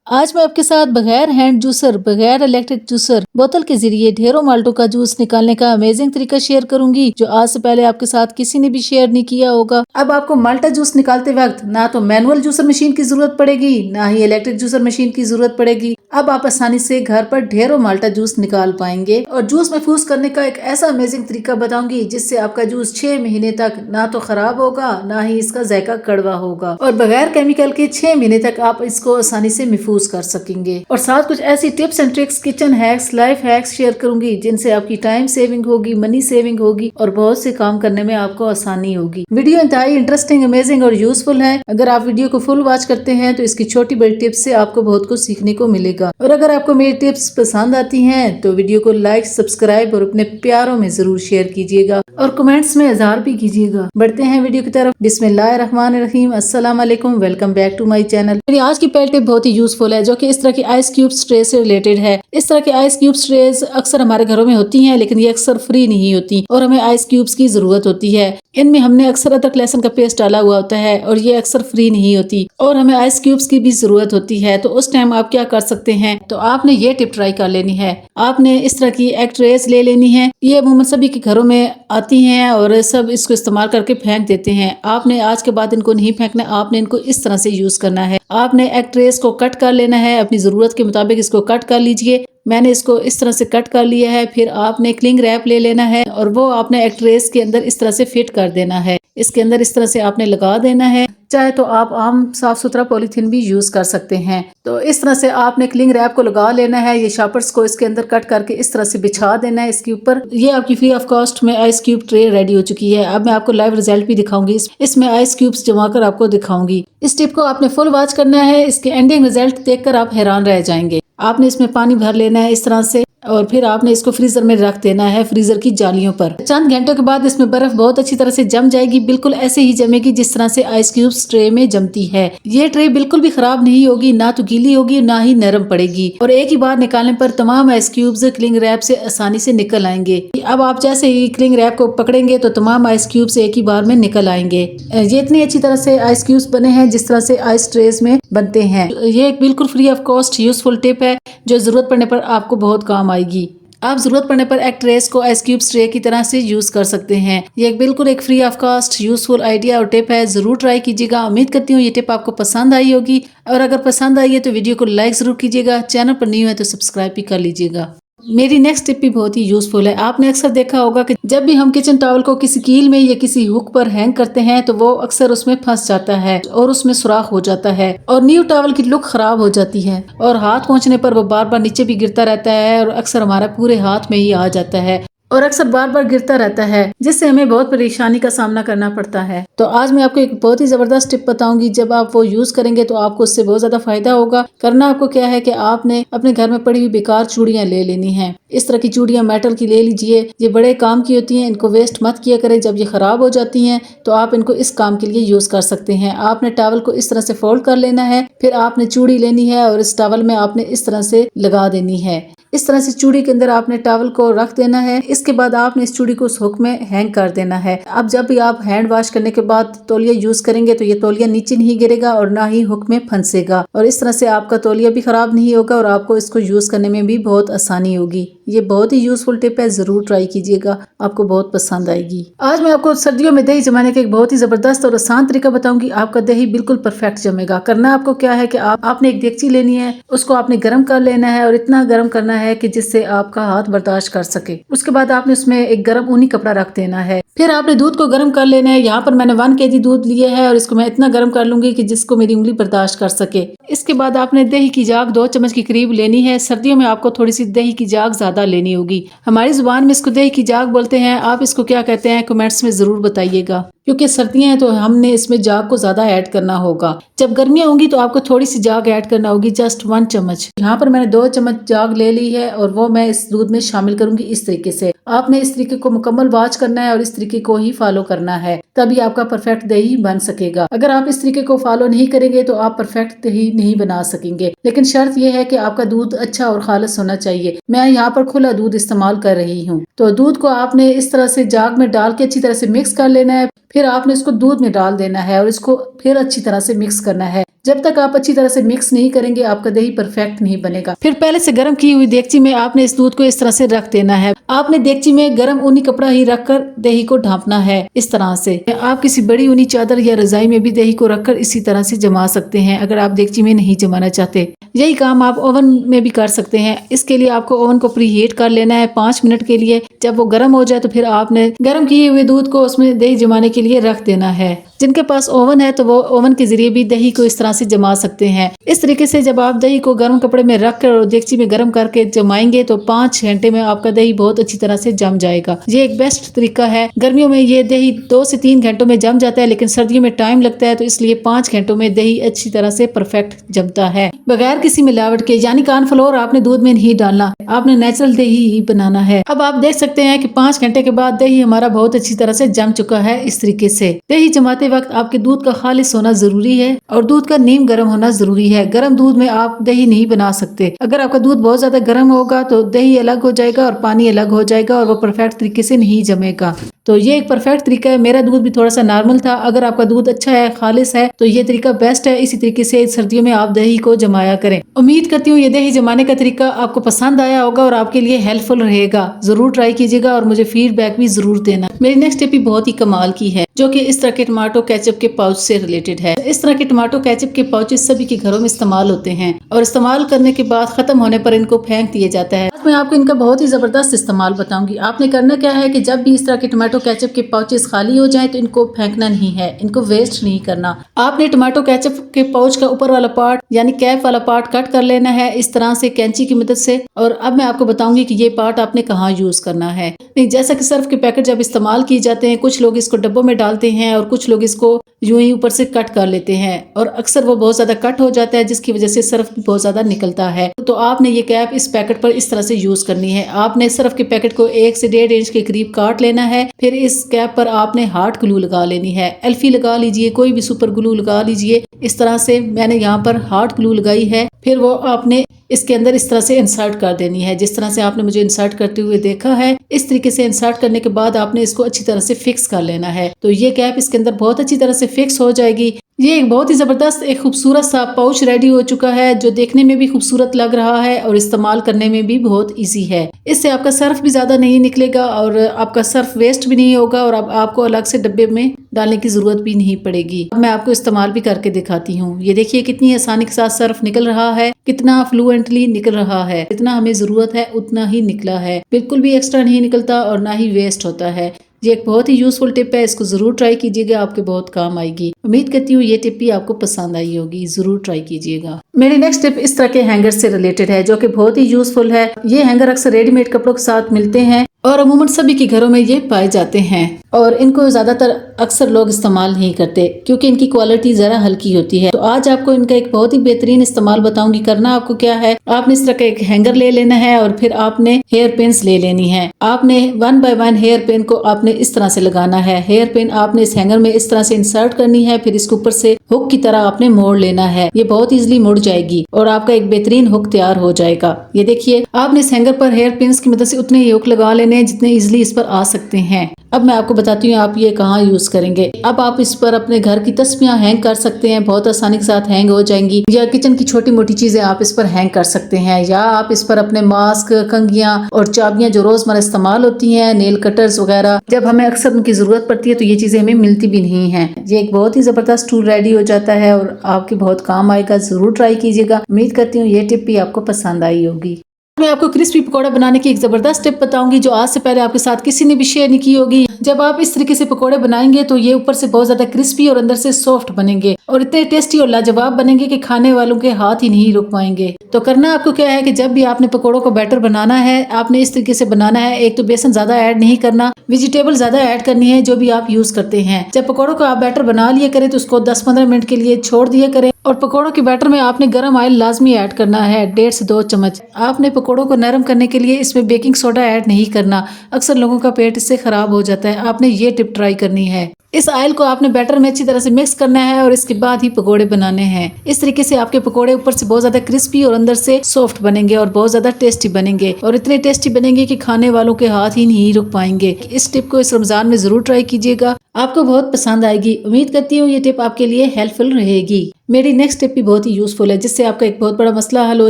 आज मैं आपके साथ बगैर हैंड जूसर, बगैर इलेक्ट्रिक जूसर, बोतल के जरिए ढेरों माल्टों का जूस निकालने का अमेजिंग तरीका शेयर करूंगी जो आज से पहले आपके साथ किसी ने भी शेयर नहीं किया होगा। अब आपको माल्टा जूस निकालते वक्त ना तो मैनुअल जूसर मशीन की जरूरत पड़ेगी, ना ही इलेक्ट्रिक जूसर मशीन की जरूरत पड़ेगी। अब आप आसानी से घर पर ढेरों माल्टा जूस निकाल पाएंगे और जूस महफूज करने का एक ऐसा अमेजिंग तरीका बताऊंगी जिससे आपका जूस 6 महीने तक ना तो खराब होगा, ना ही इसका जायका कड़वा होगा और बगैर केमिकल के 6 महीने तक आप इसको आसानी से महफूज कर सकेंगे। और साथ कुछ ऐसी tips and tricks, kitchen hacks, life hacks share करूंगी जिनसे आपकी टाइम सेविंग होगी, मनी सेविंग होगी और बहुत से काम करने में आपको आसानी होगी। वीडियो इंतहाई इंटरेस्टिंग, अमेजिंग और यूजफुल है। अगर आप वीडियो को फुल वॉच करते हैं तो इसकी छोटी बड़ी टिप्स से आपको बहुत कुछ सीखने को मिलेगा। और अगर आपको मेरी टिप्स पसंद आती हैं तो वीडियो को लाइक, सब्सक्राइब और अपने प्यारों में जरूर शेयर कीजिएगा और कमेंट्स में इज़हार भी कीजिएगा। बढ़ते हैं वीडियो की तरफ। बिस्मिल्लाहिर्रहमानिर्रहीम, अस्सलाम वालेकुम, welcome back to my channel. मेरी आज की पहली टिप बहुत ही यूजफुल है जो कि इस तरह की आइस क्यूब ट्रे से रिलेटेड है। इस तरह की आइस क्यूब ट्रेज अक्सर हमारे घरों में होती हैं, लेकिन ये अक्सर फ्री नहीं होती और हमें आइस क्यूब्स की जरूरत होती है। इनमें हमने अक्सर अदरक लहसुन का पेस्ट डाला हुआ होता है और ये अक्सर फ्री नहीं होती और हमें आइस क्यूब्स की भी जरूरत होती है। तो उस टाइम आप क्या कर सकते हैं, तो आपने ये टिप ट्राई कर लेनी है। आपने इस तरह की एक ट्रेस ले लेनी है। ये अमूमन सभी के घरों में आती हैं और सब इसको इस्तेमाल करके फेंक देते हैं। आपने आज के बाद इनको नहीं फेंकना, आपने इनको इस तरह से यूज करना है। आपने एक ट्रेस को कट कर लेना है, अपनी जरूरत के मुताबिक इसको कट कर लीजिए। मैंने इसको इस तरह से कट कर लिया है। फिर आपने क्लिंग रैप ले लेना है और वो आपने एक ट्रेस के अंदर इस तरह से फिट कर देना है। इसके अंदर इस तरह से आपने लगा देना है। चाहे तो आप आम साफ सुथरा पॉलीथीन भी यूज कर सकते हैं। तो इस तरह से आपने क्लिंग रैप को लगा लेना है। ये शापर्स को इसके अंदर कट करके इस तरह से बिछा देना है इसके ऊपर। ये आपकी फ्री ऑफ कॉस्ट में आइस क्यूब ट्रे रेडी हो चुकी है। अब मैं आपको लाइव रिजल्ट भी दिखाऊंगी, इसमें आइस क्यूब्स जमा कर आपको दिखाऊंगी। इस टिप को आपने फुल वॉच करना है। इसके एंडिंग रिजल्ट देखकर आप हैरान रह जाएंगे। आपने इसमें पानी भर लेना है इस तरह से और फिर आपने इसको फ्रीजर में रख देना है, फ्रीजर की जालियों पर। चंद घंटों के बाद इसमें बर्फ बहुत अच्छी तरह से जम जाएगी, बिल्कुल ऐसे ही जमेगी जिस तरह से आइस क्यूब्स ट्रे में जमती है। ये ट्रे बिल्कुल भी खराब नहीं होगी, ना तो गीली होगी ना ही नरम पड़ेगी और एक ही बार निकालने पर तमाम आइस क्यूब्स क्लिंग रैप से आसानी से निकल आएंगे। अब आप जैसे ही क्लिंग रैप को पकड़ेंगे तो तमाम आइस क्यूब्स एक ही बार में निकल आएंगे। ये इतनी अच्छी तरह से आइस क्यूब्स बने हैं जिस तरह से आइस ट्रेज में बनते हैं। ये एक बिल्कुल free of cost useful tip है जो जरूरत पड़ने पर आपको बहुत काम आएगी। आप जरूरत पड़ने पर एक ट्रेस को आइस क्यूब ट्रे की तरह से यूज कर सकते हैं। ये बिल्कुल एक free of cost useful idea और टिप है, जरूर ट्राई कीजिएगा। उम्मीद करती हूँ ये टिप आपको पसंद आई होगी और अगर पसंद आई है तो वीडियो को लाइक जरूर कीजिएगा। चैनल पर न्यू है तो सब्सक्राइब भी कर लीजिएगा। मेरी नेक्स्ट टिप भी बहुत ही यूजफुल है। आपने अक्सर देखा होगा कि जब भी हम किचन टॉवल को किसी कील में या किसी हुक पर हैंग करते हैं तो वो अक्सर उसमें फंस जाता है और उसमें सुराख हो जाता है और न्यू टॉवल की लुक खराब हो जाती है और हाथ पहुंचने पर वो बार बार नीचे भी गिरता रहता है और अक्सर हमारा पूरे हाथ में ही आ जाता है और अक्सर बार बार गिरता रहता है जिससे हमें बहुत परेशानी का सामना करना पड़ता है। तो आज मैं आपको एक बहुत ही जबरदस्त टिप बताऊंगी। जब आप वो यूज करेंगे तो आपको उससे बहुत ज्यादा फायदा होगा। करना आपको क्या है कि आपने अपने घर में पड़ी हुई बेकार चूड़ियां ले लेनी है। इस तरह की चूड़ियां मेटल की ले लीजिए, ये बड़े काम की होती हैं, इनको वेस्ट मत किया करें। जब ये खराब हो जाती हैं तो आप इनको इस काम के लिए यूज कर सकते हैं। आपने टॉवल को इस तरह से फोल्ड कर लेना है, फिर आपने चूड़ी लेनी है और इस टॉवल में आपने इस तरह से लगा देनी है। इस तरह से चूड़ी के अंदर आपने टॉवल को रख देना है। इसके बाद आपने इस चूड़ी को उस हुक में हैंग कर देना है। अब जब भी आप हैंड वॉश करने के बाद तौलिया यूज करेंगे तो ये तौलिया नीचे नहीं गिरेगा और ना ही हुक में फंसेगा और इस तरह से आपका तौलिया भी खराब नहीं होगा और आपको इसको यूज करने में भी बहुत आसानी होगी। ये बहुत ही यूजफुल टिप है, जरूर ट्राई कीजिएगा, आपको बहुत पसंद आएगी। आज मैं आपको सर्दियों में दही जमाने का एक बहुत ही जबरदस्त और आसान तरीका बताऊंगी। आपका दही बिल्कुल परफेक्ट जमेगा। करना आपको क्या है कि आपने एक देगची लेनी है, उसको आपने गर्म कर लेना है और इतना गर्म करना है कि जिससे आपका हाथ बर्दाश्त कर सके। उसके बाद आपने उसमें एक गर्म ऊनी कपड़ा रख देना है। फिर आपने दूध को गर्म कर लेना है। यहाँ पर मैंने 1 kg दूध लिया है और इसको मैं इतना गर्म कर लूंगी कि जिसको मेरी उंगली बर्दाश्त कर सके। इसके बाद आपने दही की जाग 2 चम्मच के करीब लेनी है। सर्दियों में आपको थोड़ी सी दही की जाग ज्यादा लेनी होगी। हमारी जुबान में इसको दही की जाग बोलते हैं। आप इसको क्या कहते हैं कमेंट्स में जरूर बताइएगा, क्योंकि सर्दियां हैं तो हमने इसमें जाग को ज्यादा ऐड करना होगा। जब गर्मियां होंगी तो आपको थोड़ी सी जाग ऐड करना होगी, जस्ट 1 चम्मच। यहाँ पर मैंने 2 चम्मच जाग ले ली है और वो मैं इस दूध में शामिल करूंगी। इस तरीके से आपने इस तरीके को मुकम्मल वॉच करना है और इस तरीके को ही फॉलो करना है, तभी आपका परफेक्ट दही बन सकेगा। अगर आप इस तरीके को फॉलो नहीं करेंगे तो आप परफेक्ट दही नहीं बना सकेंगे। लेकिन शर्त यह है कि आपका दूध अच्छा और खालिस होना चाहिए। मैं यहाँ पर खुला दूध इस्तेमाल कर रही हूँ। तो दूध को आपने इस तरह से जाग में डाल के अच्छी तरह से मिक्स कर लेना है। फिर आपने इसको दूध में डाल देना है और इसको फिर अच्छी तरह से मिक्स करना है। जब तक आप अच्छी तरह से मिक्स नहीं करेंगे आपका दही परफेक्ट नहीं बनेगा। फिर पहले से गर्म की हुई देगची में आपने इस दूध को इस तरह से रख देना है। आपने देगची में गर्म ऊनी कपड़ा ही रखकर दही को ढांपना है इस तरह से। आप किसी बड़ी ऊनी चादर या रजाई में भी दही को रखकर इसी तरह से जमा सकते हैं अगर आप देगची में नहीं जमाना चाहते। यही काम आप ओवन में भी कर सकते हैं। इसके लिए आपको ओवन को प्री हीट कर लेना है 5 मिनट के लिए। जब वो गर्म हो जाए तो फिर आपने गर्म किए हुए दूध को उसमें दही जमाने के लिए रख देना है। जिनके पास ओवन है तो वो ओवन के जरिए भी दही को इस तरह से जमा सकते हैं। इस तरीके से जब आप दही को गर्म कपड़े में रख कर और देगची में गर्म करके जमाएंगे तो 5 घंटे में आपका दही बहुत अच्छी तरह से जम जाएगा। ये एक बेस्ट तरीका है। गर्मियों में ये दही 2 से 3 घंटों में जम जाता है, लेकिन सर्दियों में टाइम लगता है, तो इसलिए 5 घंटों में दही अच्छी तरह से परफेक्ट जमता है बगैर किसी मिलावट के। यानी कॉर्नफ्लोर आपने दूध में नहीं डालना, आपने नेचुरल दही ही बनाना है। अब आप देख सकते हैं कि 5 घंटे के बाद दही हमारा बहुत अच्छी तरह से जम चुका है। इस तरीके से दही जमाते वक्त आपके दूध का खालिस होना जरूरी है और दूध का नीम गर्म होना जरूरी है। गर्म दूध में आप दही नहीं बना सकते। अगर आपका दूध बहुत ज्यादा गर्म होगा तो दही अलग हो जाएगा और पानी अलग हो जाएगा और वो परफेक्ट तरीके से नहीं जमेगा। तो ये एक परफेक्ट तरीका है। मेरा दूध भी थोड़ा सा नॉर्मल था। अगर आपका दूध अच्छा है, खालिस है, तो ये तरीका बेस्ट है। इसी तरीके से सर्दियों में आप दही को जमाया करें। उम्मीद करती हूँ ये दही जमाने का तरीका आपको पसंद आया होगा और आपके लिए हेल्पफुल रहेगा। जरूर ट्राई कीजिएगा और मुझे फीडबैक भी जरूर देना। मेरी नेक्स्ट टिप भी बहुत ही कमाल की है, जो कि इस तरह के टमाटो केचप के पाउच से रिलेटेड है। इस तरह के टमाटो केचप के पाउचेस सभी के घरों में इस्तेमाल होते हैं और इस्तेमाल करने के बाद खत्म होने पर इनको फेंक दिया जाता है। आज मैं आपको इनका बहुत ही जबरदस्त इस्तेमाल बताऊंगी। आपने करना क्या है कि जब भी इस तरह के टमाटो केचप के पाउचेस खाली हो जाएं तो इनको फेंकना नहीं है, इनको वेस्ट नहीं करना। आपने टमाटो केचप के पाउच का ऊपर वाला पार्ट यानी कैप वाला पार्ट कट कर लेना है इस तरह से कैंची की मदद से। और अब मैं आपको बताऊंगी कि ये पार्ट आपने कहाँ यूज करना है। जैसा कि सर्फ के पैकेट जब इस्तेमाल किए जाते हैं, कुछ लोग इसको डब्बों में डालते हैं और कुछ लोग इसको यूं ही ऊपर से कट कर लेते हैं और अक्सर वो बहुत ज्यादा कट हो जाता है, जिसकी वजह से सर्फ भी बहुत ज्यादा निकलता है। तो आपने ये कैप इस पैकेट पर इस तरह से यूज करनी है। आपने सर्फ के पैकेट को 1 से 1.5 इंच के करीब काट लेना है। फिर इस कैप पर आपने हार्ड ग्लू लगा लेनी है। एल्फी लगा लीजिए, कोई भी सुपर ग्लू लगा लीजिए। इस तरह से मैंने यहाँ पर हार्ड ग्लू लगाई है। फिर वो आपने इसके अंदर इस तरह से इंसर्ट कर देनी है, जिस तरह से आपने मुझे इंसर्ट करते हुए देखा है। इस तरीके से इंसर्ट करने के बाद आपने इसको अच्छी तरह से फिक्स कर लेना है। तो ये कैप इसके अंदर बहुत अच्छी तरह से फिक्स हो जाएगी। ये एक बहुत ही जबरदस्त एक खूबसूरत सा पाउच रेडी हो चुका है, जो देखने में भी खूबसूरत लग रहा है और इस्तेमाल करने में भी बहुत इजी है। इससे आपका सर्फ भी ज्यादा नहीं निकलेगा और आपका सर्फ वेस्ट भी नहीं होगा और अब आपको अलग से डब्बे में डालने की जरूरत भी नहीं पड़ेगी। अब मैं आपको इस्तेमाल भी करके दिखाती हूँ। ये देखिए कितनी आसानी के साथ सर्फ निकल रहा है, कितना फ्लुएंटली निकल रहा है। जितना हमें जरूरत है उतना ही निकला है, बिल्कुल भी एक्स्ट्रा नहीं निकलता और ना ही वेस्ट होता है। ये एक बहुत ही यूजफुल टिप है, इसको जरूर ट्राई कीजिएगा, आपके बहुत काम आएगी। उम्मीद करती हूँ ये टिप भी आपको पसंद आई होगी, जरूर ट्राई कीजिएगा। मेरी नेक्स्ट टिप इस तरह के हैंगर से रिलेटेड है, जो कि बहुत ही यूजफुल है। ये हैंगर अक्सर रेडीमेड कपड़ों के साथ मिलते हैं और अमूमन सभी के घरों में ये पाए जाते हैं और इनको ज्यादातर अक्सर लोग इस्तेमाल नहीं करते क्योंकि इनकी क्वालिटी जरा हल्की होती है। तो आज आपको इनका एक बहुत ही बेहतरीन इस्तेमाल बताऊंगी। करना आपको क्या है, आपने इस तरह का एक हैंगर ले लेना है और फिर आपने हेयर पिन्स ले लेनी है। आपने 1 बाय 1 हेयर पिन को आपने इस तरह से लगाना है। हेयर पिन आपने इस हैंगर में इस तरह से इंसर्ट करनी है, फिर इसके ऊपर से हुक की तरह आपने मोड़ लेना है। ये बहुत इजीली मुड़ जाएगी और आपका एक बेहतरीन हुक तैयार हो जाएगा। ये देखिए, आपने इस हैंगर पर हेयर पिन्स की मदद से उतने ही हुक लगा लेने जितने इजीली इस पर आ सकते हैं। अब मैं आपको बताती हूँ आप ये कहाँ यूज करेंगे। अब आप इस पर अपने घर की तस्वीरें हैंग कर सकते हैं, बहुत आसानी के साथ हैंग हो जाएंगी। या किचन की छोटी मोटी चीजें आप इस पर हैंग कर सकते हैं, या आप इस पर अपने मास्क, कंघियां और चाबियां जो रोजमर्रा इस्तेमाल होती हैं, नेल कटर्स वगैरह, जब हमें अक्सर उनकी जरूरत पड़ती है तो ये चीजें हमें मिलती भी नहीं है। ये एक बहुत ही जबरदस्त टूल रेडी हो जाता है और आपके बहुत काम आएगा। जरूर ट्राई कीजिएगा। उम्मीद करती हूँ ये टिप भी आपको पसंद आई होगी। मैं आपको क्रिस्पी पकौड़ा बनाने की एक जबरदस्त टिप बताऊंगी, जो आज से पहले आपके साथ किसी ने भी शेयर नहीं की होगी। जब आप इस तरीके से पकौड़े बनाएंगे तो ये ऊपर से बहुत ज्यादा क्रिस्पी और अंदर से सॉफ्ट बनेंगे और इतने टेस्टी और लाजवाब बनेंगे कि खाने वालों के हाथ ही नहीं रुक पाएंगे। तो करना आपको क्या है कि जब भी आपने पकौड़ों को बैटर बनाना है, आपने इस तरीके से बनाना है। एक तो बेसन ज्यादा ऐड नहीं करना, वेजिटेबल ज्यादा ऐड करनी है जो भी आप यूज करते हैं। जब पकौड़ों को आप बैटर बना लिया करें तो उसको 10-15 मिनट के लिए छोड़ दिया करें और पकौड़ों के बैटर में आपने गर्म ऑयल लाजमी ऐड करना है, 1.5 से 2 चम्मच। आपने पकौड़ों को नरम करने के लिए इसमें बेकिंग सोडा ऐड नहीं करना, अक्सर लोगों का पेट इससे खराब हो जाता है। आपने ये टिप ट्राई करनी है। इस ऑयल को आपने बैटर में अच्छी तरह से मिक्स करना है और इसके बाद ही पकोड़े बनाने हैं। इस तरीके से आपके पकोड़े ऊपर से बहुत ज्यादा क्रिस्पी और अंदर से सॉफ्ट बनेंगे और बहुत ज्यादा टेस्टी बनेंगे और इतने टेस्टी बनेंगे कि खाने वालों के हाथ ही नहीं रुक पाएंगे। इस टिप को इस रमजान में जरूर ट्राई कीजिएगा, आपको बहुत पसंद आएगी। उम्मीद करती हूँ ये टिप आपके लिए हेल्पफुल रहेगी। मेरी नेक्स्ट टिप भी बहुत ही यूजफुल है, जिससे आपका एक बहुत बड़ा मसला हल हो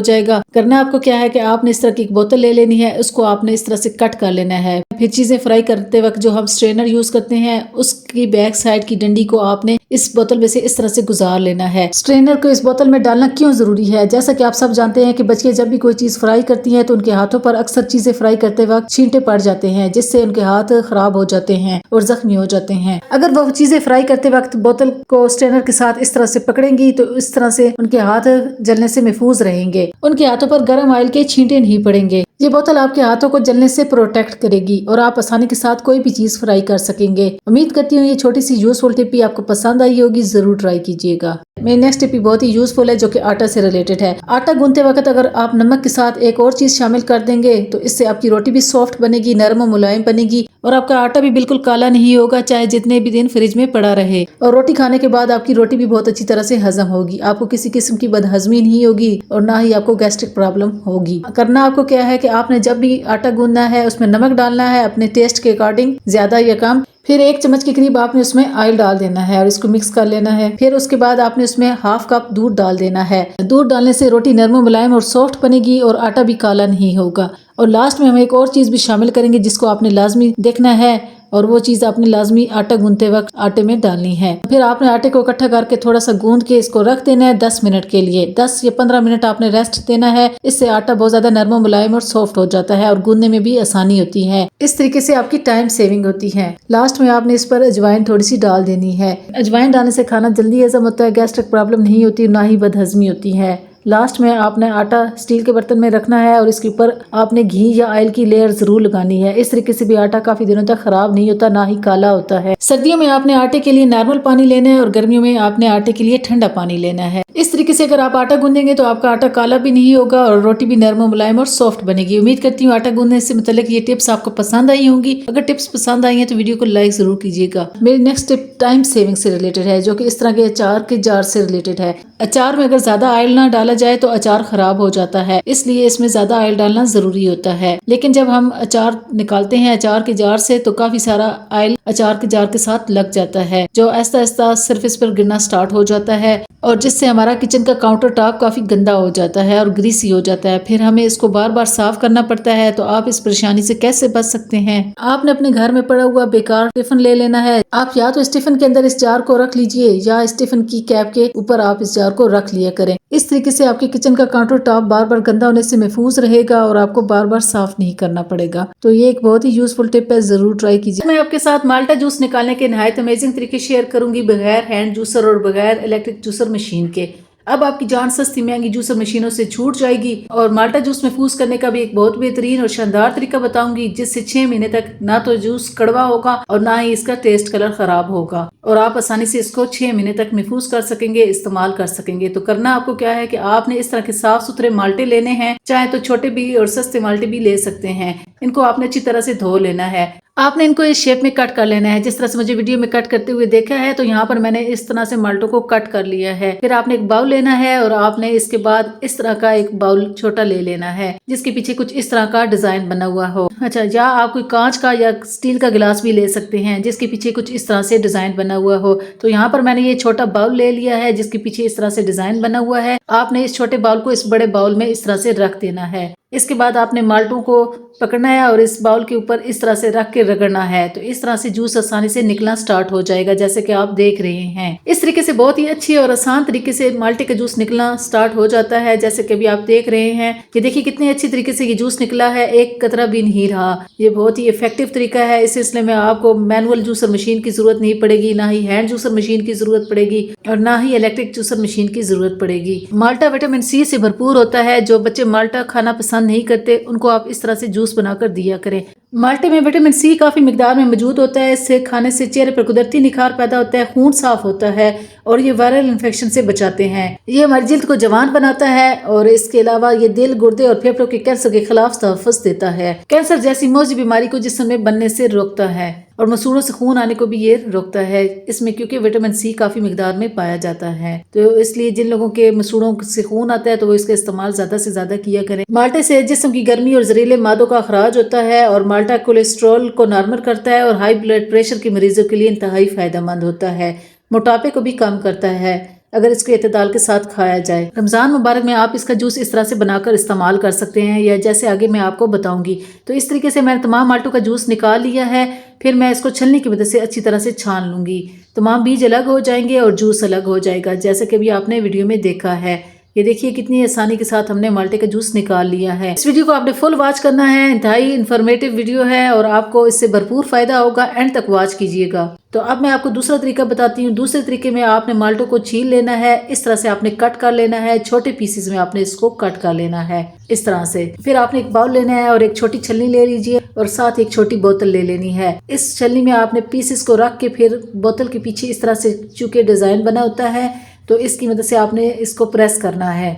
जाएगा। करना आपको क्या है कि आपने इस तरह की एक बोतल ले लेनी है, उसको आपने इस तरह से कट कर लेना है। फिर चीजें फ्राई करते वक्त जो हम स्ट्रेनर यूज करते हैं उसकी बैक साइड की डंडी को आपने इस बोतल में से इस तरह से गुजार लेना है। स्ट्रेनर को इस बोतल में डालना क्यों जरूरी है? जैसा कि आप सब जानते हैं कि बच्चे जब भी कोई चीज फ्राई करती हैं तो उनके हाथों पर अक्सर चीजें फ्राई करते वक्त छींटे पड़ जाते हैं, जिससे उनके हाथ खराब हो जाते हैं और जख्मी हो जाते हैं। अगर वो चीजें फ्राई करते वक्त बोतल को स्ट्रेनर के साथ इस तरह से पकड़ेंगी तो इस तरह से उनके हाथ जलने से महफूज रहेंगे, उनके हाथों पर गर्म ऑयल के छींटे नहीं पड़ेंगे। ये बोतल आपके हाथों को जलने से प्रोटेक्ट करेगी और आप आसानी के साथ कोई भी चीज फ्राई कर सकेंगे। उम्मीद करती हूँ ये छोटी सी यूजफुल टिप भी आपको पसंद आई होगी, जरूर ट्राई कीजिएगा। मेरी नेक्स्ट टिप भी बहुत ही यूजफुल है, जो कि आटा से रिलेटेड है। आटा गूंथते वक्त अगर आप नमक के साथ एक और चीज शामिल कर देंगे तो इससे आपकी रोटी भी सॉफ्ट बनेगी, नरम और मुलायम बनेगी और आपका आटा भी बिल्कुल काला नहीं होगा, चाहे जितने भी दिन फ्रिज में पड़ा रहे। और रोटी खाने के बाद आपकी रोटी भी बहुत अच्छी तरह से हजम होगी, आपको किसी किस्म की बदहजमी नहीं होगी और ना ही आपको गैस्ट्रिक प्रॉब्लम होगी। करना आपको क्या है कि आपने जब भी आटा गूंदना है उसमें नमक डालना है अपने टेस्ट के अकॉर्डिंग, ज्यादा या कम। फिर 1 चम्मच के करीब आपने उसमें ऑयल डाल देना है और इसको मिक्स कर लेना है। फिर उसके बाद आपने उसमें ½ कप दूध डाल देना है। दूध डालने से रोटी नरम मुलायम और सॉफ्ट बनेगी और आटा भी काला नहीं होगा। और लास्ट में हम एक और चीज भी शामिल करेंगे जिसको आपने लाजमी देखना है, और वो चीज आपने लाजमी आटा गूंदते वक्त आटे में डालनी है। फिर आपने आटे को इकट्ठा करके थोड़ा सा गूंद के इसको रख देना है 10 मिनट के लिए। 10 या 15 मिनट आपने रेस्ट देना है। इससे आटा बहुत ज्यादा नरम मुलायम और सॉफ्ट हो जाता है और गूंदने में भी आसानी होती है। इस तरीके से आपकी टाइम सेविंग होती है। लास्ट में आपने इस पर अजवाइन थोड़ी सी डाल देनी है। अजवाइन डालने से खाना जल्दी हजम होता है, गैस्ट्रिक प्रॉब्लम नहीं होती, ना ही बदहजमी होती है। लास्ट में आपने आटा स्टील के बर्तन में रखना है और इसके ऊपर आपने घी या ऑयल की लेयर जरूर लगानी है। इस तरीके से भी आटा काफी दिनों तक खराब नहीं होता, ना ही काला होता है। सर्दियों में आपने आटे के लिए नॉर्मल पानी लेना है और गर्मियों में आपने आटे के लिए ठंडा पानी लेना है। इस तरीके से अगर आप आटा गूंदेंगे तो आपका आटा काला भी नहीं होगा और रोटी भी नरम मुलायम और सॉफ्ट बनेगी। उम्मीद करती हूँ आटा गूंदने से मुताल्लिक ये टिप्स आपको पसंद आई होंगी। अगर टिप्स पसंद आई हैं तो वीडियो को लाइक जरूर कीजिएगा। मेरी नेक्स्ट टिप टाइम सेविंग से रिलेटेड है, जो कि इस तरह के अचार के जार से रिलेटेड है। अचार में अगर ज्यादा ऑयल ना डाला जाए तो अचार खराब हो जाता है, इसलिए इसमें ज्यादा ऑयल डालना जरूरी होता है। लेकिन जब हम अचार निकालते हैं अचार के जार से तो काफी सारा ऑयल अचार के जार के साथ लग जाता है, जो आहिस्ता आहिस्ता सरफेस पर गिरना स्टार्ट हो जाता है और जिससे हमारा किचन का काउंटर टॉप काफी गंदा हो जाता है और ग्रीसी हो जाता है। फिर हमें इसको बार बार साफ करना पड़ता है। तो आप इस परेशानी से कैसे बच सकते हैं? आपने अपने घर में पड़ा हुआ बेकार टिफिन ले लेना है। आप या तो इस टिफिन के अंदर इस जार को रख लीजिए या इस टिफिन की कैप के ऊपर आप इस जार को रख लिया करें। इस तरीके से आपके किचन का काउंटर टॉप बार बार गंदा होने से महफूज रहेगा और आपको बार बार साफ नहीं करना पड़ेगा। तो ये एक बहुत ही यूजफुल टिप है, जरूर ट्राई कीजिए। मैं आपके साथ माल्टा जूस निकालने के नहायत अमेजिंग तरीके शेयर करूंगी, बगैर हैंड जूसर और बगैर इलेक्ट्रिक जूसर मशीन के। अब आपकी जान सस्ती महंगी जूसर मशीनों से छूट जाएगी और माल्टा जूस महफूज करने का भी एक बहुत बेहतरीन और शानदार तरीका बताऊंगी, जिससे 6 महीने तक ना तो जूस कड़वा होगा और ना ही इसका टेस्ट कलर खराब होगा और आप आसानी से इसको 6 महीने तक महफूज कर सकेंगे, इस्तेमाल कर सकेंगे। तो करना आपको क्या है कि आपने इस तरह के साफ सुथरे माल्टे लेने हैं, चाहे तो छोटे भी और सस्ते माल्टे भी ले सकते हैं। इनको आपने अच्छी तरह से धो लेना है। आपने इनको इस शेप में कट कर लेना है, जिस तरह से मुझे वीडियो में कट करते हुए देखा है। तो यहाँ पर मैंने इस तरह से माल्टों को कट कर लिया है। फिर आपने एक बाउल लेना है और आपने इसके बाद इस तरह का एक बाउल छोटा ले लेना है, जिसके पीछे कुछ इस तरह का डिजाइन बना हुआ हो। अच्छा, या आप कोई कांच का या स्टील का गिलास भी ले सकते हैं, जिसके पीछे कुछ इस तरह से डिजाइन बना हुआ हो। तो यहाँ पर मैंने ये छोटा बाउल ले लिया है, जिसके पीछे इस तरह से डिजाइन बना हुआ है। आपने इस छोटे बाउल को इस बड़े बाउल में इस तरह से रख देना है। इसके बाद आपने माल्टों को पकड़ना है और इस बाउल के ऊपर इस तरह से रख के रगड़ना है। तो इस तरह से जूस आसानी से निकलना स्टार्ट हो जाएगा, जैसे कि आप देख रहे हैं। इस तरीके से बहुत ही अच्छी और आसान तरीके से माल्टे का जूस निकलना स्टार्ट हो जाता है, जैसे कि अभी आप देख रहे हैं कि देखिए कितने अच्छी तरीके से ये जूस निकला है, एक कतरा भी नहीं रहा। ये बहुत ही इफेक्टिव तरीका है। इस सिलसिले में आपको मैनुअल जूसर मशीन की जरूरत नहीं पड़ेगी, ना ही हैंड जूसर मशीन की जरूरत पड़ेगी और ना ही इलेक्ट्रिक जूसर मशीन की जरूरत पड़ेगी। माल्टा विटामिन सी से भरपूर होता है। जो बच्चे माल्टा खाना पसंद नहीं करते उनको आप इस तरह से जूस बनाकर दिया करें। माल्टे में विटामिन सी काफी मिकदार में मौजूद होता है। इससे खाने से चेहरे पर कुदरती निखार पैदा होता है, खून साफ होता है और ये वायरल इन्फेक्शन से बचाते हैं। ये हमारी जिल्द को जवान बनाता है और इसके अलावा ये दिल, गुर्दे और फेफड़ों के कैंसर के खिलाफ तहफ़्फ़ुज़ देता है। कैंसर जैसी मौजी बीमारी को जिस्म में बनने से रोकता है। और मसूड़ों से खून आने को भी ये रोकता है इसमें, क्योंकि विटामिन सी काफी मिकदार में पाया जाता है। तो इसलिए जिन लोगों के मसूड़ों से खून आता है तो वो इसका इस्तेमाल ज्यादा से ज्यादा किया करें। माल्टे से जिस्म की गर्मी और जहरीले मादों का अखराज होता है और माल्टा कोलेस्ट्रॉल को नॉर्मल करता है और हाई ब्लड प्रेशर के मरीजों के लिए इंतहाई फायदेमंद होता है। मोटापे को भी कम करता है अगर इसको एतदाल के साथ खाया जाए। रमज़ान मुबारक में आप इसका जूस इस तरह से बनाकर इस्तेमाल कर सकते हैं, या जैसे आगे मैं आपको बताऊंगी। तो इस तरीके से मैंने तमाम माल्टों का जूस निकाल लिया है। फिर मैं इसको छलनी की मदद से अच्छी तरह से छान लूंगी। तमाम बीज अलग हो जाएंगे और जूस अलग हो जाएगा, जैसे कि अभी आपने वीडियो में देखा है। ये देखिए कितनी आसानी के साथ हमने माल्टे का जूस निकाल लिया है। इस वीडियो को आपने फुल वॉच करना है, इंतहाई इन्फॉर्मेटिव वीडियो है और आपको इससे भरपूर फायदा होगा। एंड तक वॉच कीजिएगा। तो अब मैं आपको दूसरा तरीका बताती हूँ। दूसरे तरीके में आपने माल्टों को छील लेना है, इस तरह से आपने कट कर लेना है, छोटे पीसेस में आपने इसको कट कर लेना है इस तरह से। फिर आपने एक बाउल लेना है और एक छोटी छलनी ले लीजिए और साथ एक छोटी बोतल ले लेनी है। इस छलनी में आपने पीसेस को रख के फिर बोतल के पीछे इस तरह से चूंकि डिजाइन बना होता है तो इसकी मदद से आपने इसको प्रेस करना है।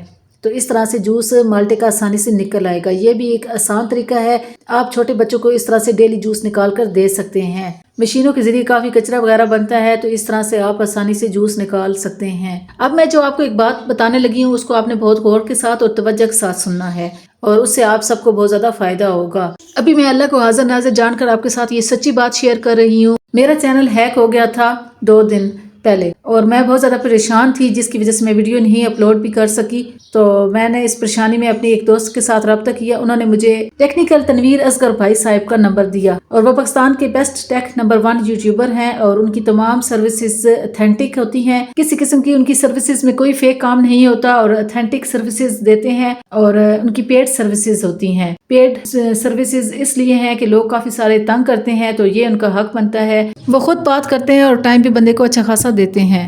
तो इस तरह से जूस माल्टे का आसानी से निकल आएगा। ये भी एक आसान तरीका है। आप छोटे बच्चों को इस तरह से डेली जूस निकाल कर दे सकते हैं। मशीनों के जरिए काफी कचरा वगैरह बनता है, तो इस तरह से आप आसानी से जूस निकाल सकते हैं। अब मैं जो आपको एक बात बताने लगी हूँ उसको आपने बहुत गौर के साथ और तवज्जो के साथ सुनना है और उससे आप सबको बहुत ज्यादा फायदा होगा। अभी मैं अल्लाह को हाजिर नाजिर जानकर आपके साथ ये सच्ची बात शेयर कर रही हूँ। मेरा चैनल हैक हो गया था 2 दिन पहले और मैं बहुत ज़्यादा परेशान थी, जिसकी वजह से मैं वीडियो नहीं अपलोड भी कर सकी। तो मैंने इस परेशानी में अपने एक दोस्त के साथ रब्ता किया। उन्होंने मुझे टेक्निकल तनवीर असगर भाई साहब का नंबर दिया और वो पाकिस्तान के बेस्ट टेक नंबर 1 यूट्यूबर हैं और उनकी तमाम सर्विसेज ऑथेंटिक होती हैं। किसी किस्म की उनकी सर्विसेज में कोई फेक काम नहीं होता और ऑथेंटिक सर्विसेज देते हैं और उनकी पेड सर्विसेज होती हैं। पेड सर्विसेज इसलिए हैं कि लोग काफ़ी सारे तंग करते हैं, तो ये उनका हक बनता है। वो खुद बात करते हैं और टाइम पे बंदे को अच्छा खासा देते हैं।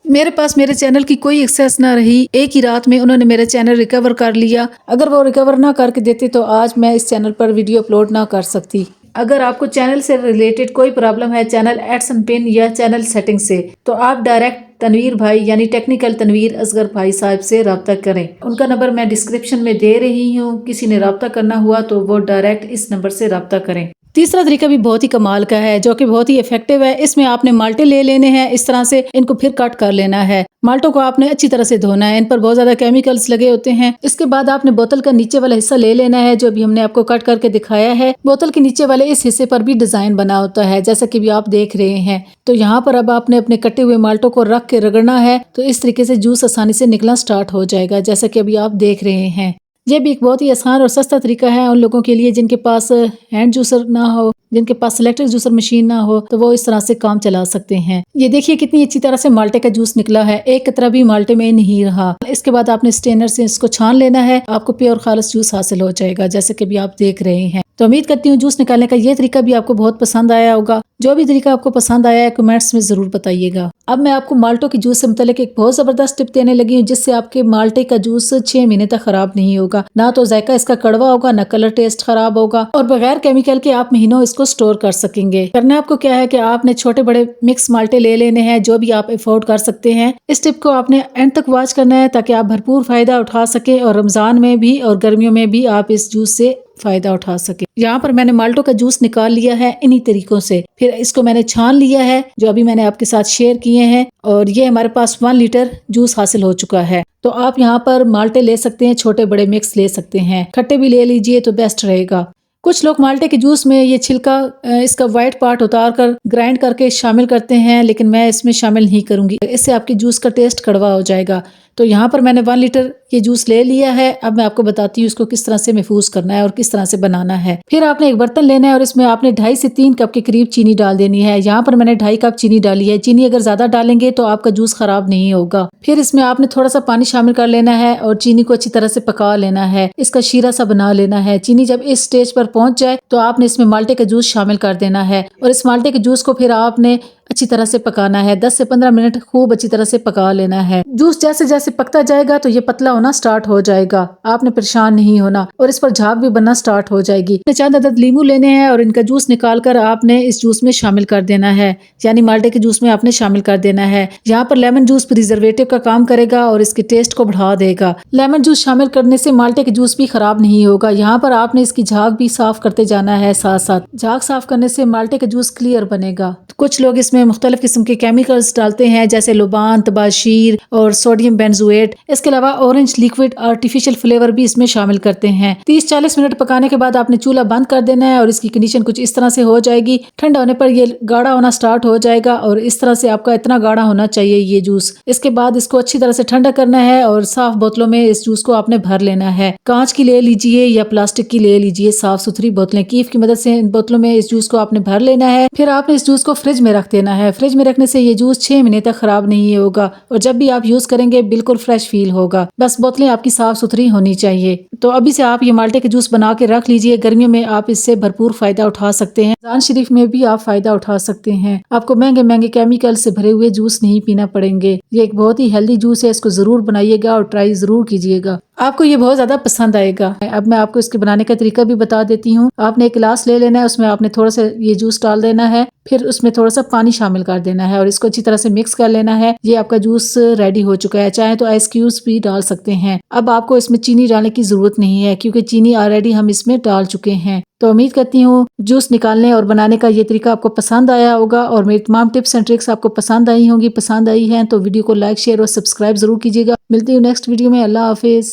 मेरे पास मेरे चैनल की कोई एक्सेस ना रही। एक ही रात में उन्होंने मेरा चैनल रिकवर कर लिया। अगर वो रिकवर ना करके देते तो आज मैं इस चैनल पर वीडियो अपलोड ना कर सकती। अगर आपको चैनल से रिलेटेड कोई प्रॉब्लम है, चैनल एड्स एंड पिन या चैनल सेटिंग से, तो आप डायरेक्ट तनवीर भाई यानी टेक्निकल तनवीर असगर भाई साहब से रब्ता करें। उनका नंबर मैं डिस्क्रिप्शन में दे रही हूँ। किसी ने रब्ता करना हुआ तो वो डायरेक्ट इस नंबर से रब्ता करें। तीसरा तरीका भी बहुत ही कमाल का है जो कि बहुत ही इफेक्टिव है। इसमें आपने माल्टे ले लेने हैं, इस तरह से इनको फिर कट कर लेना है। माल्टों को आपने अच्छी तरह से धोना है, इन पर बहुत ज्यादा केमिकल्स लगे होते हैं। इसके बाद आपने बोतल का नीचे वाला हिस्सा ले लेना है जो अभी हमने आपको कट करके दिखाया है। बोतल के नीचे वाले इस हिस्से पर भी डिजाइन बना होता है जैसा कि भी आप देख रहे हैं। तो यहाँ पर अब आपने अपने कटे हुए माल्टों को रख के रगड़ना है, तो इस तरीके से जूस आसानी से निकलना स्टार्ट हो जाएगा जैसा कि अभी आप देख रहे हैं। ये भी एक बहुत ही आसान और सस्ता तरीका है उन लोगों के लिए जिनके पास हैंड जूसर ना हो, जिनके पास इलेक्ट्रिक जूसर मशीन ना हो, तो वो इस तरह से काम चला सकते हैं। ये देखिए कितनी अच्छी तरह से माल्टे का जूस निकला है, एक कतरा भी माल्टे में नहीं रहा। इसके बाद आपने स्ट्रेनर से इसको छान लेना है, आपको प्योर खालिस जूस हासिल हो जाएगा जैसे कि भी आप देख रहे हैं। तो उम्मीद करती हूँ जूस निकालने का ये तरीका भी आपको बहुत पसंद आया होगा। जो भी तरीका आपको पसंद आया है कमेंट्स में जरूर बताइएगा। अब मैं आपको माल्टों की जूस से मुतालिक एक बहुत जबरदस्त टिप देने लगी हूँ जिससे आपके माल्टे का जूस 6 महीने तक खराब नहीं होगा। ना तो जायका इसका कड़वा होगा, ना कलर टेस्ट खराब होगा और बगैर केमिकल के आप महीनों इसको स्टोर कर सकेंगे। करना आपको क्या है कि आपने छोटे बड़े मिक्स माल्टे ले लेने हैं जो भी आप अफोर्ड कर सकते हैं। इस टिप को आपने एंड तक वॉच करना है ताकि आप भरपूर फायदा उठा सके और रमजान में भी और गर्मियों में भी आप इस जूस से फायदा उठा सके। यहाँ पर मैंने माल्टों का जूस निकाल लिया है इन्हीं तरीकों से। फिर इसको मैंने छान लिया है जो अभी मैंने आपके साथ शेयर किए हैं और ये हमारे पास 1 लीटर जूस हासिल हो चुका है। तो आप यहाँ पर माल्टे ले सकते हैं, छोटे बड़े मिक्स ले सकते हैं, खट्टे भी ले लीजिए तो बेस्ट रहेगा। कुछ लोग माल्टे के जूस में ये छिलका, इसका वाइट पार्ट उतार कर ग्राइंड करके शामिल करते हैं, लेकिन मैं इसमें शामिल नहीं करूंगी, इससे आपके जूस का टेस्ट कड़वा हो जाएगा। तो यहाँ पर मैंने 1 लीटर ये जूस ले लिया है। अब मैं आपको बताती हूँ इसको किस तरह से महफूज करना है और किस तरह से बनाना है। फिर आपने एक बर्तन लेना है और इसमें आपने 2.5 से 3 कप के करीब चीनी डाल देनी है। यहाँ पर मैंने 2.5 कप चीनी डाली है। चीनी अगर ज्यादा डालेंगे तो आपका जूस खराब नहीं होगा। फिर इसमें आपने थोड़ा सा पानी शामिल कर लेना है और चीनी को अच्छी तरह से पका लेना है, इसका शीरा सा बना लेना है। चीनी जब इस स्टेज पर पहुंच जाए तो आपने इसमें माल्टे का जूस शामिल कर देना है और इस माल्टे के जूस को फिर आपने अच्छी तरह से पकाना है। 10 से 15 मिनट खूब अच्छी तरह से पका लेना है। जूस जैसे जैसे पकता जाएगा तो ये पतला होना स्टार्ट हो जाएगा। आपने परेशान नहीं होना और इस पर झाग भी बनना स्टार्ट हो जाएगी। 4 अदद लीमू लेने हैं और इनका जूस निकाल कर आपने इस जूस में शामिल कर देना है, यानी माल्टे के जूस में आपने शामिल कर देना है। यहाँ पर लेमन जूस प्रिजर्वेटिव का काम करेगा और इसके टेस्ट को बढ़ा देगा। लेमन जूस शामिल करने से माल्टे के जूस भी खराब नहीं होगा। यहाँ पर आपने इसकी झाग भी साफ करते जाना है। साथ साथ झाग साफ करने से माल्टे का जूस क्लियर बनेगा। कुछ लोग इसमें मुख्तलिफ किस्म के केमिकल्स डालते हैं जैसे लुबान, तबाशीर और सोडियम बेंजोएट। इसके अलावा ऑरेंज लिक्विड आर्टिफिशियल फ्लेवर भी इसमें शामिल करते हैं। 30-40 मिनट पकाने के बाद आपने चूल्हा बंद कर देना है और इसकी कंडीशन कुछ इस तरह से हो जाएगी। ठंडा होने पर ये गाढ़ा होना स्टार्ट हो जाएगा और इस तरह से आपका इतना गाढ़ा होना चाहिए ये जूस। इसके बाद इसको अच्छी तरह से ठंडा करना है और साफ बोतलों में इस जूस को आपने भर लेना है। कांच की ले लीजिए या प्लास्टिक की ले लीजिए, साफ सुथरी बोतलें। कीफ की मदद से इन बोतलों में इस जूस को आपने भर लेना है। फिर आपने इस जूस को फ्रिज में रख देना है। फ्रिज में रखने से ये जूस 6 महीने तक खराब नहीं होगा और जब भी आप यूज करेंगे बिल्कुल फ्रेश फील होगा। बस बोतलें आपकी साफ सुथरी होनी चाहिए। तो अभी से आप ये माल्टे के जूस बना के रख लीजिए। गर्मियों में आप इससे भरपूर फायदा उठा सकते हैं। रमजान शरीफ में भी आप फायदा उठा सकते हैं। आपको महंगे महंगे केमिकल से भरे हुए जूस नहीं पीना पड़ेंगे। ये एक बहुत ही हेल्दी जूस है। इसको जरूर बनाइएगा और ट्राई जरूर कीजिएगा। आपको ये बहुत ज्यादा पसंद आएगा। अब मैं आपको इसके बनाने का तरीका भी बता देती हूँ। आपने एक गिलास ले लेना है, उसमें आपने थोड़ा सा ये जूस डाल देना है, फिर उसमें थोड़ा सा पानी शामिल कर देना है और इसको अच्छी तरह से मिक्स कर लेना है। ये आपका जूस रेडी हो चुका है। चाहे तो आइस क्यूब्स भी डाल सकते हैं। अब आपको इसमें चीनी डालने की जरूरत नहीं है क्योंकि चीनी ऑलरेडी हम इसमें डाल चुके हैं। तो उम्मीद करती हूँ जूस निकालने और बनाने का ये तरीका आपको पसंद आया होगा और मेरी तमाम टिप्स एंड ट्रिक्स आपको पसंद आई होंगी। पसंद आई हैं तो वीडियो को लाइक, शेयर और सब्सक्राइब जरूर कीजिएगा। मिलती हूँ नेक्स्ट वीडियो में। अल्लाह हाफिज।